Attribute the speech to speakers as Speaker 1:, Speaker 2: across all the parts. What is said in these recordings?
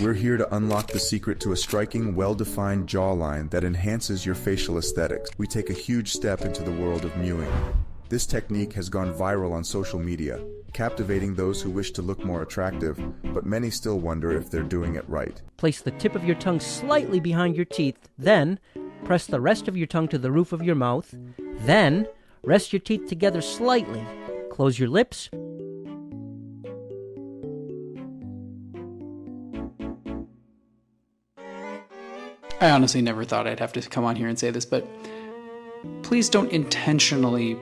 Speaker 1: We're here to unlock the secret to a striking, well-defined jawline that enhances your facial aesthetics. We take a huge step into the world of mewing. This technique has gone viral on social media, captivating those who wish to look more attractive, but many still wonder if they're doing it right.
Speaker 2: Place the tip of your tongue slightly behind your teeth, then press the rest of your tongue to the roof of your mouth, then rest your teeth together slightly. Close your lips.
Speaker 3: I honestly never thought I'd have to come on here and say this, but please don't intentionally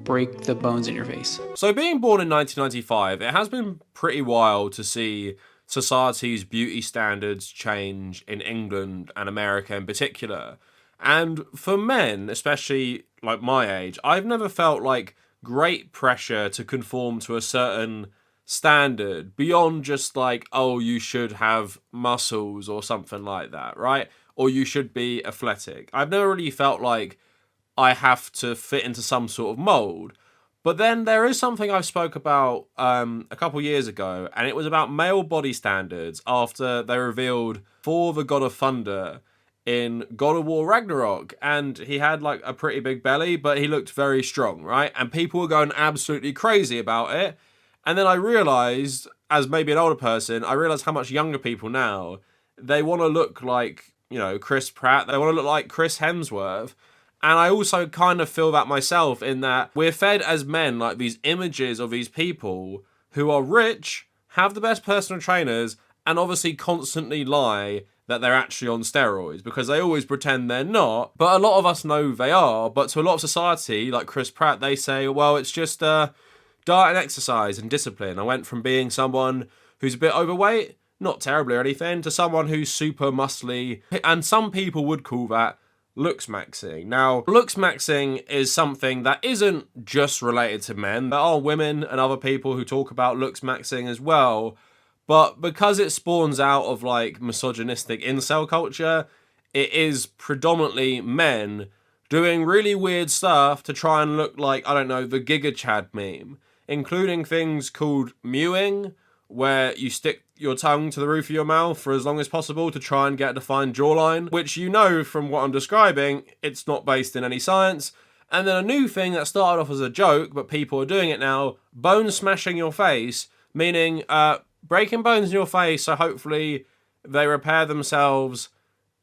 Speaker 3: break the bones in your face.
Speaker 4: So being born in 1995, it has been pretty wild to see society's beauty standards change in England and America in particular. And for men, especially like my age, I've never felt like great pressure to conform to a certain standard beyond just like, oh, you should have muscles or something like that, right? Or you should be athletic. I've never really felt like I have to fit into some sort of mold. But then there is something I spoke about a couple years ago, and it was about male body standards after they revealed Thor the God of Thunder in God of War Ragnarok, and he had like a pretty big belly, but he looked very strong, right? And people were going absolutely crazy about it. And then I realized, as maybe an older person, I realized how much younger people now, they want to look like, you know, Chris Pratt, they want to look like Chris Hemsworth. And I also kind of feel that myself, in that we're fed as men like these images of these people who are rich, have the best personal trainers, and obviously constantly lie that they're actually on steroids, because they always pretend they're not. But a lot of us know they are. But to a lot of society, like Chris Pratt, they say, well, it's just diet and exercise and discipline. I went from being someone who's a bit overweight, not terribly or anything, to someone who's super muscly. And some people would call that looks maxing. Now, looks maxing is something that isn't just related to men. There are women and other people who talk about looks maxing as well. But because it spawns out of like misogynistic incel culture, it is predominantly men doing really weird stuff to try and look like, I don't know, the Giga Chad meme, including things called mewing, where you stick your tongue to the roof of your mouth for as long as possible to try and get a defined jawline, which, you know from what I'm describing, it's not based in any science. And then a new thing that started off as a joke, but people are doing it now, bone smashing your face, meaning breaking bones in your face so hopefully they repair themselves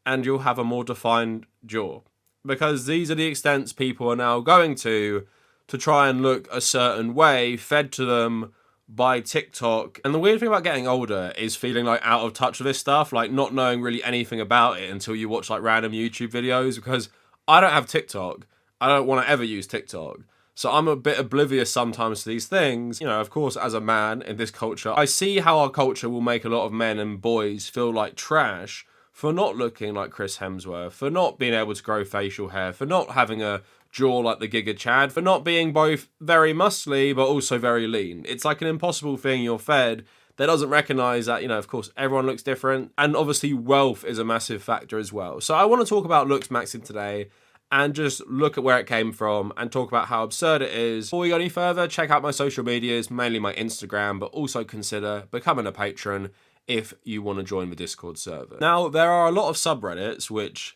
Speaker 4: and you'll have a more defined jaw. Because these are the extents people are now going to try and look a certain way, fed to them by TikTok. And the weird thing about getting older is feeling like out of touch with this stuff, like not knowing really anything about it until you watch like random YouTube videos, because I don't have TikTok. I don't want to ever use TikTok. So I'm a bit oblivious sometimes to these things. You know, of course, as a man in this culture, I see how our culture will make a lot of men and boys feel like trash for not looking like Chris Hemsworth, for not being able to grow facial hair, for not having a jaw like the Giga Chad, for not being both very muscly but also very lean. It's like an impossible thing you're fed that doesn't recognize that, you know, of course, everyone looks different. And obviously wealth is a massive factor as well. So I want to talk about looks maxing today and just look at where it came from and talk about how absurd it is. Before we go any further, check out my social medias, mainly my Instagram, but also consider becoming a patron if you want to join the Discord server. Now, there are a lot of subreddits which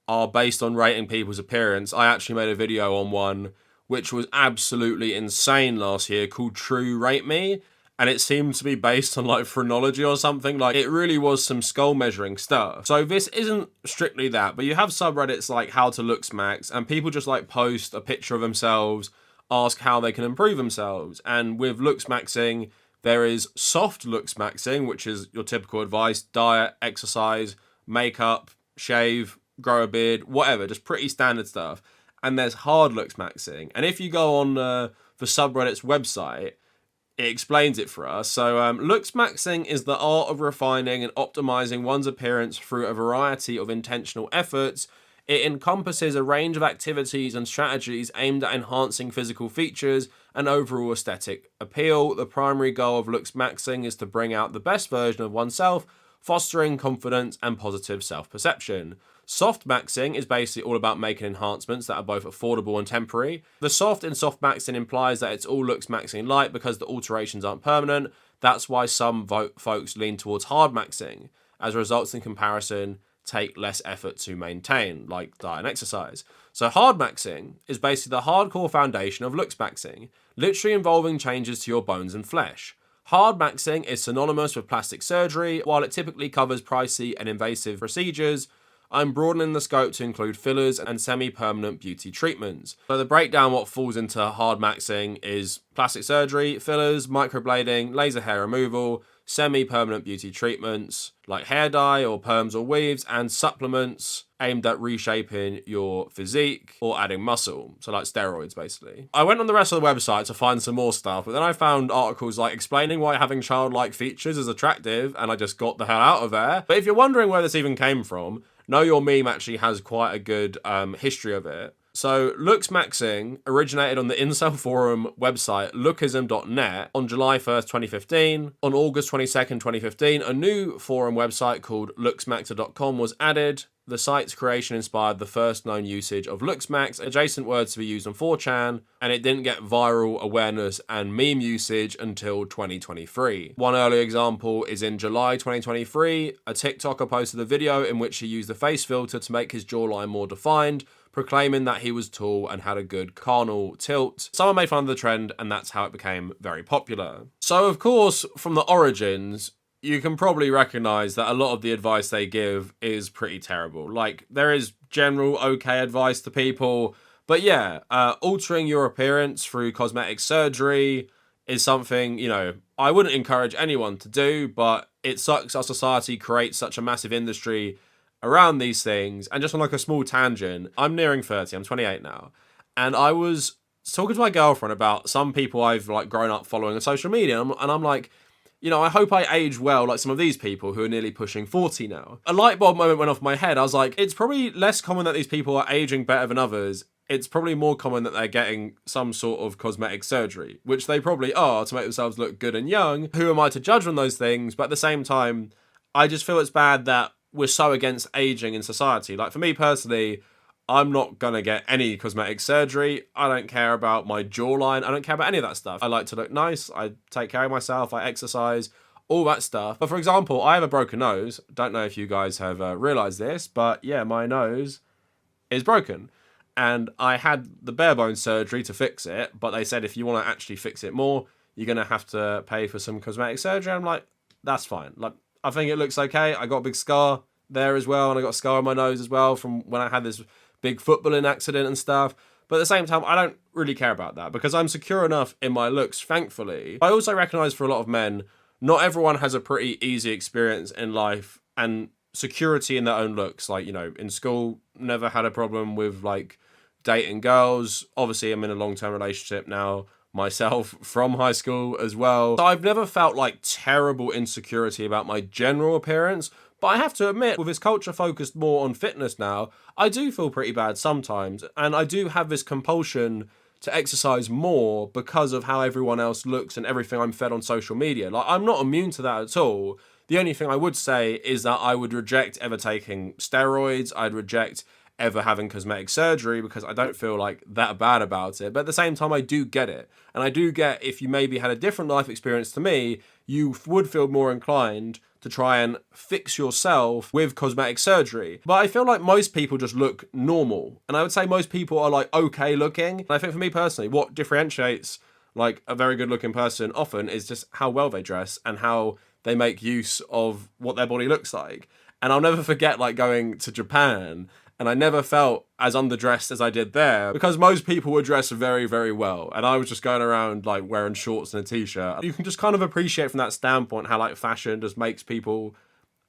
Speaker 4: are based on rating people's appearance. I actually made a video on one which was absolutely insane last year called True Rate Me, and it seemed to be based on like phrenology or something. Like, it really was some skull measuring stuff. So this isn't strictly that, but you have subreddits like How to Looks Max, and people just like post a picture of themselves, ask how they can improve themselves. And with looks maxing, there is soft looks maxing, which is your typical advice: diet, exercise, makeup, shave, grow a beard, whatever, just pretty standard stuff. And there's hard looks maxing. And if you go on the subreddit's website, it explains it for us. So looks maxing is the art of refining and optimizing one's appearance through a variety of intentional efforts. It encompasses a range of activities and strategies aimed at enhancing physical features and overall aesthetic appeal. The primary goal of looks maxing is to bring out the best version of oneself, fostering confidence and positive self-perception. Soft maxing is basically all about making enhancements that are both affordable and temporary. The soft in soft maxing implies that it's all looks maxing light because the alterations aren't permanent. That's why some folks lean towards hard maxing. as results in comparison take less effort to maintain, like diet and exercise. So hard maxing is basically the hardcore foundation of looks maxing, literally involving changes to your bones and flesh. Hard maxing is synonymous with plastic surgery. While it typically covers pricey and invasive procedures, I'm broadening the scope to include fillers and semi-permanent beauty treatments. So the breakdown what falls into hard maxing is plastic surgery, fillers, microblading, laser hair removal, semi-permanent beauty treatments like hair dye or perms or weaves, and supplements aimed at reshaping your physique or adding muscle, so like steroids basically. I went on the rest of the website to find some more stuff, but then I found articles like explaining why having childlike features is attractive, and I just got the hell out of there. But if you're wondering where this even came from, Know Your Meme actually has quite a good history of it. So, looks maxing originated on the incel forum website lookism.net on July 1st, 2015. On August 22nd, 2015, a new forum website called looksmaxer.com was added. The site's creation inspired the first known usage of looksmax, adjacent words to be used on 4chan, and it didn't get viral awareness and meme usage until 2023. One early example is in July 2023, a TikToker posted a video in which he used a face filter to make his jawline more defined, proclaiming that he was tall and had a good carnal tilt. Someone made fun of the trend, and that's how it became very popular. So, of course, from the origins, you can probably recognize that a lot of the advice they give is pretty terrible. Like, there is general okay advice to people, but yeah, altering your appearance through cosmetic surgery is something, you know, I wouldn't encourage anyone to do, but it sucks our society creates such a massive industry around these things. And just on like a small tangent, I'm nearing 30, I'm 28 now, and I was talking to my girlfriend about some people I've like grown up following on social media, and I'm like, you know, I hope I age well like some of these people who are nearly pushing 40 now. A light bulb moment went off my head. I was like, it's probably less common that these people are aging better than others. It's probably more common that they're getting some sort of cosmetic surgery, which they probably are to make themselves look good and young. Who am I to judge on those things? But at the same time, I just feel it's bad that we're so against aging in society. Like, for me personally, I'm not gonna get any cosmetic surgery. I don't care about my jawline. I don't care about any of that stuff. I like to look nice. I take care of myself. I exercise, all that stuff. But for example, I have a broken nose. Don't know if you guys have realized this, but yeah, my nose is broken. And I had the bare bones surgery to fix it, but they said if you want to actually fix it more, you're gonna have to pay for some cosmetic surgery. I'm like, that's fine. Like, I think it looks okay. I got a big scar there as well, and I got a scar on my nose as well from when I had this big footballing accident and stuff. But at the same time, I don't really care about that because I'm secure enough in my looks, thankfully. I also recognize for a lot of men, not everyone has a pretty easy experience in life and security in their own looks. Like, you know, in school, never had a problem with like dating girls. Obviously, I'm in a long-term relationship now myself from high school as well. So I've never felt like terrible insecurity about my general appearance. But I have to admit, with this culture focused more on fitness now, I do feel pretty bad sometimes. And I do have this compulsion to exercise more because of how everyone else looks and everything I'm fed on social media. Like, I'm not immune to that at all. The only thing I would say is that I would reject ever taking steroids. I'd reject ever having cosmetic surgery because I don't feel like that bad about it. But at the same time, I do get it. And I do get if you maybe had a different life experience to me, you would feel more inclined to try and fix yourself with cosmetic surgery. But I feel like most people just look normal. And I would say most people are like okay looking. And I think for me personally, what differentiates like a very good looking person often is just how well they dress and how they make use of what their body looks like. And I'll never forget like going to Japan, and I never felt as underdressed as I did there because most people were dressed very, very well. And I was just going around like wearing shorts and a t-shirt. You can just kind of appreciate from that standpoint how like fashion just makes people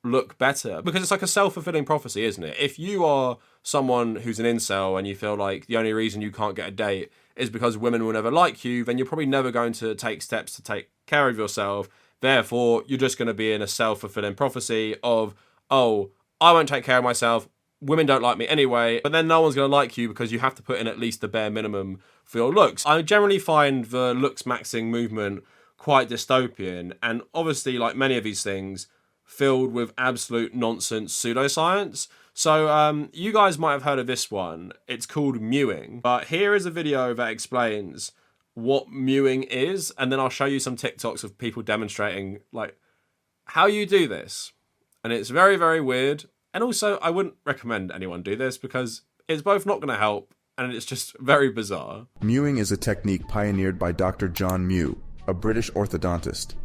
Speaker 4: look better because it's like a self-fulfilling prophecy, isn't it? If you are someone who's an incel and you feel like the only reason you can't get a date is because women will never like you, then you're probably never going to take steps to take care of yourself. Therefore, you're just going to be in a self-fulfilling prophecy of, oh, I won't take care of myself. Women don't like me anyway, but then no one's going to like you because you have to put in at least the bare minimum for your looks. I generally find the looks maxing movement quite dystopian, and obviously, like many of these things, filled with absolute nonsense pseudoscience. So you guys might have heard of this one. It's called mewing, but here is a video that explains what mewing is, and then I'll show you some TikToks of people demonstrating like how you do this. and it's very, very weird. And also, I wouldn't recommend anyone do this because it's both not going to help and it's just very bizarre.
Speaker 1: Mewing is a technique pioneered by Dr. John Mew, a British orthodontist.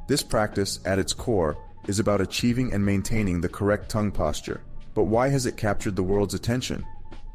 Speaker 1: This practice, at its core, is about achieving and maintaining the correct tongue posture. But why has it captured the world's attention?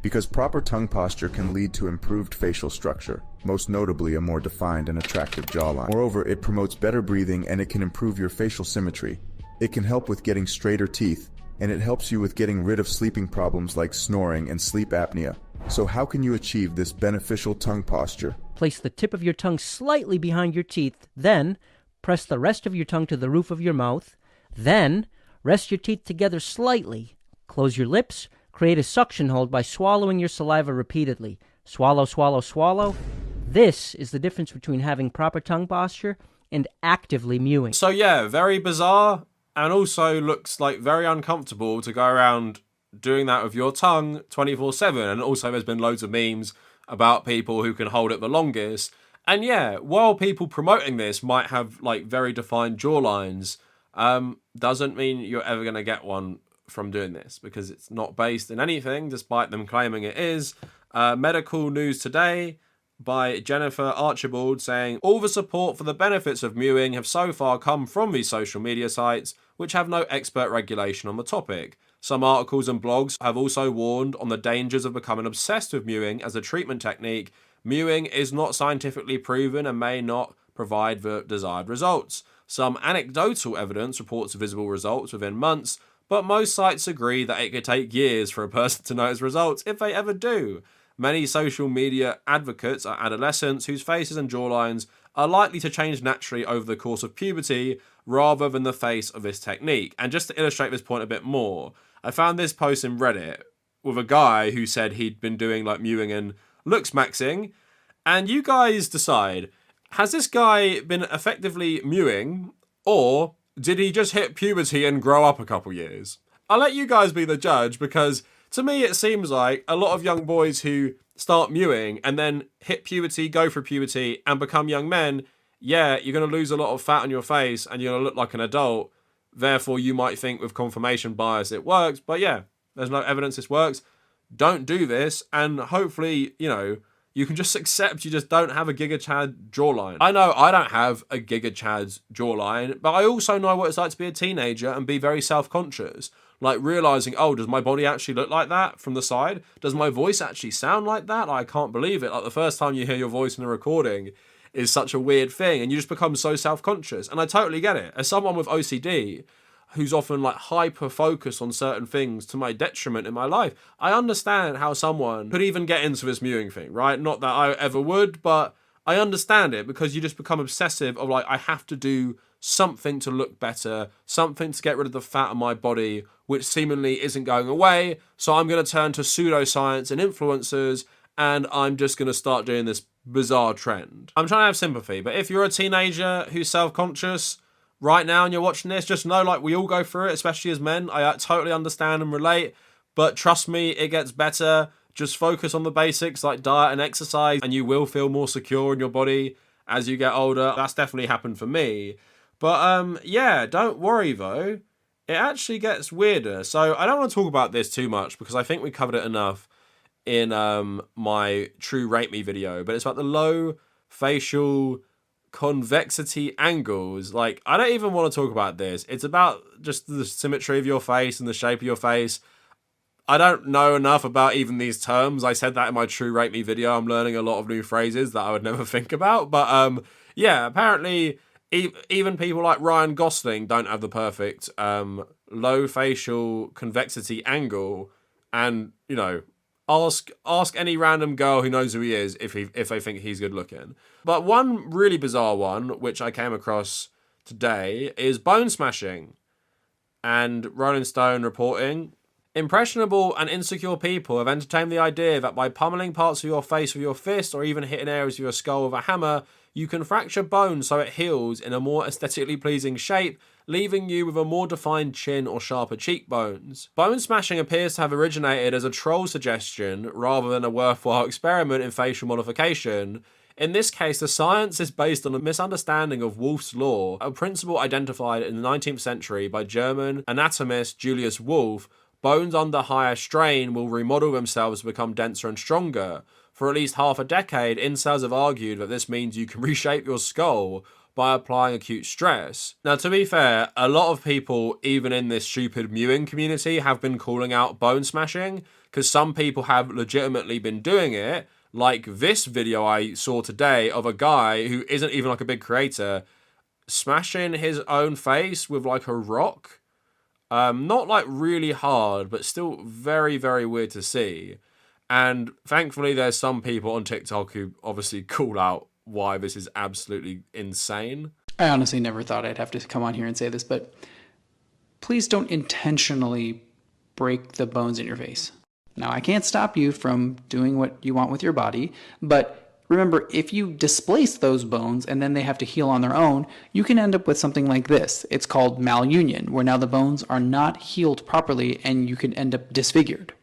Speaker 1: Because proper tongue posture can lead to improved facial structure, most notably a more defined and attractive jawline. Moreover, it promotes better breathing and it can improve your facial symmetry. It can help with getting straighter teeth, and it helps you with getting rid of sleeping problems like snoring and sleep apnea. So how can you achieve this beneficial tongue posture?
Speaker 2: Place the tip of your tongue slightly behind your teeth, then press the rest of your tongue to the roof of your mouth, then rest your teeth together slightly. Close your lips, create a suction hold by swallowing your saliva repeatedly. Swallow, swallow, swallow. This is the difference between having proper tongue posture and actively mewing.
Speaker 4: So yeah, very bizarre, and also looks like very uncomfortable to go around doing that with your tongue 24/7. And also there's been loads of memes about people who can hold it the longest. And yeah, while people promoting this might have like very defined jawlines, doesn't mean you're ever going to get one from doing this, because it's not based in anything, despite them claiming it is. Medical News Today by Jennifer Archibald saying, all the support for the benefits of mewing have so far come from these social media sites, which have no expert regulation on the topic. Some articles and blogs have also warned on the dangers of becoming obsessed with mewing as a treatment technique. Mewing is not scientifically proven and may not provide the desired results. Some anecdotal evidence reports visible results within months, but most sites agree that it could take years for a person to notice results, if they ever do. Many social media advocates are adolescents whose faces and jawlines are likely to change naturally over the course of puberty, rather than the face of this technique. And just to illustrate this point a bit more, I found this post in Reddit with a guy who said he'd been doing like mewing and looks maxing, and you guys decide, has this guy been effectively mewing, or did he just hit puberty and grow up a couple years? I'll let you guys be the judge, because to me it seems like a lot of young boys who start mewing and then hit puberty, go through puberty, and become young men, yeah, you're going to lose a lot of fat on your face and you're going to look like an adult. Therefore, you might think with confirmation bias it works, but yeah, there's no evidence this works. Don't do this, and hopefully, you know, you can just accept you just don't have a Giga Chad jawline. I know I don't have a Giga Chad's jawline, but I also know what it's like to be a teenager and be very self-conscious. Like realizing, oh, does my body actually look like that from the side? Does my voice actually sound like that? I can't believe it. Like the first time you hear your voice in a recording is such a weird thing, and you just become so self-conscious. And I totally get it. As someone with OCD, who's often like hyper focused on certain things to my detriment in my life, I understand how someone could even get into this mewing thing, right? Not that I ever would, but I understand it, because you just become obsessive of like, I have to do something to look better, something to get rid of the fat on my body, which seemingly isn't going away. So I'm going to turn to pseudoscience and influencers, and I'm just going to start doing this bizarre trend. I'm trying to have sympathy, but if you're a teenager who's self-conscious right now and you're watching this, just know like we all go through it, especially as men. I totally understand and relate, but trust me, it gets better. Just focus on the basics like diet and exercise, and you will feel more secure in your body as you get older. That's definitely happened for me. But yeah, don't worry though. It actually gets weirder. So I don't want to talk about this too much because I think we covered it enough in my True Rate Me video. But it's about the low facial convexity angles. Like, I don't even want to talk about this. It's about just the symmetry of your face and the shape of your face. I don't know enough about even these terms. I said that in my True Rate Me video. I'm learning a lot of new phrases that I would never think about. But yeah, apparently even people like Ryan Gosling don't have the perfect low facial convexity angle. And, you know, ask any random girl who knows who he is if they think he's good looking. But one really bizarre one, which I came across today, is bonesmashing. And Rolling Stone reporting, impressionable and insecure people have entertained the idea that by pummeling parts of your face with your fist or even hitting areas of your skull with a hammer, you can fracture bone so it heals in a more aesthetically pleasing shape, leaving you with a more defined chin or sharper cheekbones. Bone smashing appears to have originated as a troll suggestion rather than a worthwhile experiment in facial modification. In this case, the science is based on a misunderstanding of Wolff's law, a principle identified in the 19th century by German anatomist Julius Wolff. Bones under higher strain will remodel themselves to become denser and stronger. For at least half a decade, incels have argued that this means you can reshape your skull by applying acute stress. Now, to be fair, a lot of people, even in this stupid mewing community, have been calling out bone smashing, because some people have legitimately been doing it, like this video I saw today of a guy who isn't even like a big creator, smashing his own face with like a rock. Not like really hard, but still very, very weird to see. And thankfully there's some people on TikTok who obviously call out why this is absolutely insane.
Speaker 3: I honestly never thought I'd have to come on here and say this, but please don't intentionally break the bones in your face. Now, I can't stop you from doing what you want with your body, but remember, if you displace those bones and then they have to heal on their own, you can end up with something like this. It's called malunion, where now the bones are not healed properly and you can end up disfigured.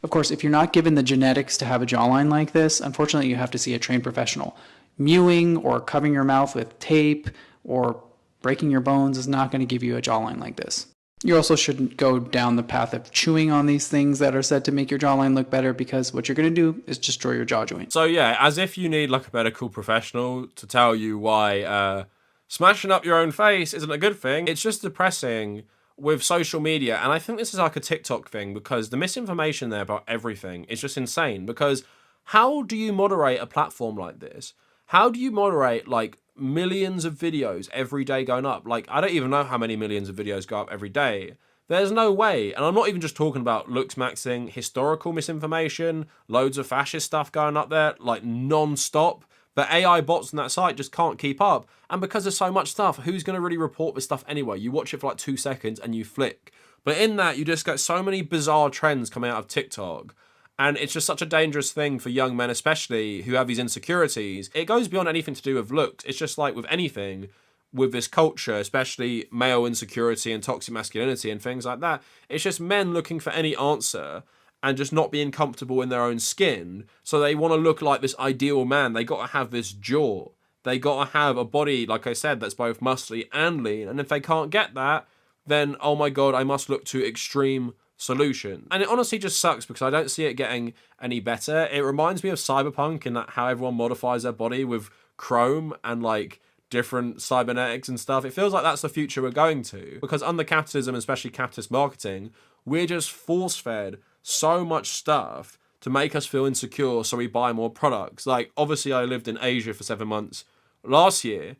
Speaker 3: Of course, if you're not given the genetics to have a jawline like this, unfortunately you have to see a trained professional. Mewing or covering your mouth with tape or breaking your bones is not going to give you a jawline like this. You also shouldn't go down the path of chewing on these things that are said to make your jawline look better, because what you're going to do is destroy your jaw joint.
Speaker 4: So yeah, as if you need like a medical professional to tell you why smashing up your own face isn't a good thing. It's just depressing with social media, and I think this is like a TikTok thing, because the misinformation there about everything is just insane. Because how do you moderate a platform like this? How do you moderate like millions of videos every day going up? Like, I don't even know how many millions of videos go up every day. There's no way. And I'm not even just talking about looks maxing, historical misinformation, loads of fascist stuff going up there, like non-stop. The AI bots on that site just can't keep up. And because there's so much stuff, who's going to really report this stuff anyway? You watch it for like 2 seconds and you flick. But in that, you just get so many bizarre trends coming out of TikTok. And it's just such a dangerous thing for young men, especially, who have these insecurities. It goes beyond anything to do with looks. It's just like with anything, with this culture, especially male insecurity and toxic masculinity and things like that. It's just men looking for any answer and just not being comfortable in their own skin. So they want to look like this ideal man. They got to have this jaw. They got to have a body, like I said, that's both muscly and lean. And if they can't get that, then, oh my God, I must look to extreme solution. And it honestly just sucks, because I don't see it getting any better. It reminds me of Cyberpunk, in that how everyone modifies their body with chrome and like different cybernetics and stuff. It feels like that's the future we're going to, because under capitalism, especially capitalist marketing, we're just force-fed so much stuff to make us feel insecure, so we buy more products. Like, obviously I lived in Asia for 7 months last year,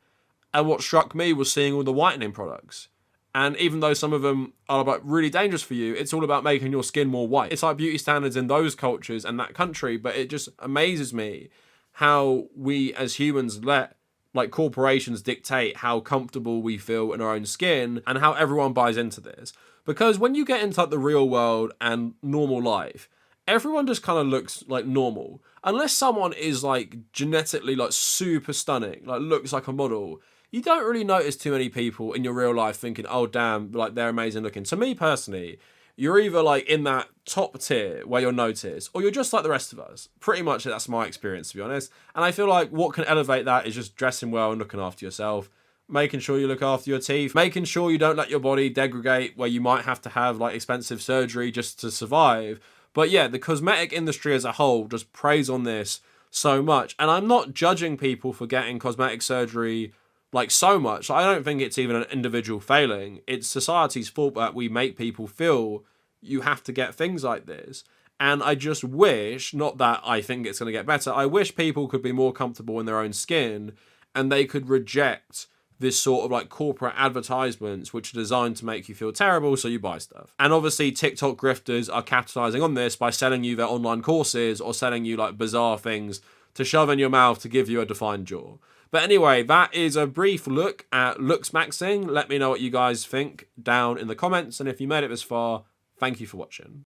Speaker 4: and what struck me was seeing all the whitening products. And even though some of them are like really dangerous for you, it's all about making your skin more white. It's like beauty standards in those cultures and that country, but it just amazes me how we as humans let like corporations dictate how comfortable we feel in our own skin, and how everyone buys into this. Because when you get into like the real world and normal life, everyone just kind of looks like normal. Unless someone is like genetically like super stunning, like looks like a model, you don't really notice too many people in your real life thinking, oh damn, like they're amazing looking. To me personally, you're either like in that top tier where you're noticed, or you're just like the rest of us. Pretty much that's my experience, to be honest. And I feel like what can elevate that is just dressing well and looking after yourself, making sure you look after your teeth, making sure you don't let your body degrade where you might have to have like expensive surgery just to survive. But yeah, the cosmetic industry as a whole just preys on this so much. And I'm not judging people for getting cosmetic surgery like so much. I don't think it's even an individual failing. It's society's fault that we make people feel you have to get things like this. And I just wish, not that I think it's going to get better, I wish people could be more comfortable in their own skin, and they could reject this sort of like corporate advertisements which are designed to make you feel terrible, so you buy stuff. And obviously TikTok grifters are capitalizing on this by selling you their online courses or selling you like bizarre things to shove in your mouth to give you a defined jaw. But anyway, that is a brief look at looks maxing. Let me know what you guys think down in the comments, and if you made it this far, thank you for watching.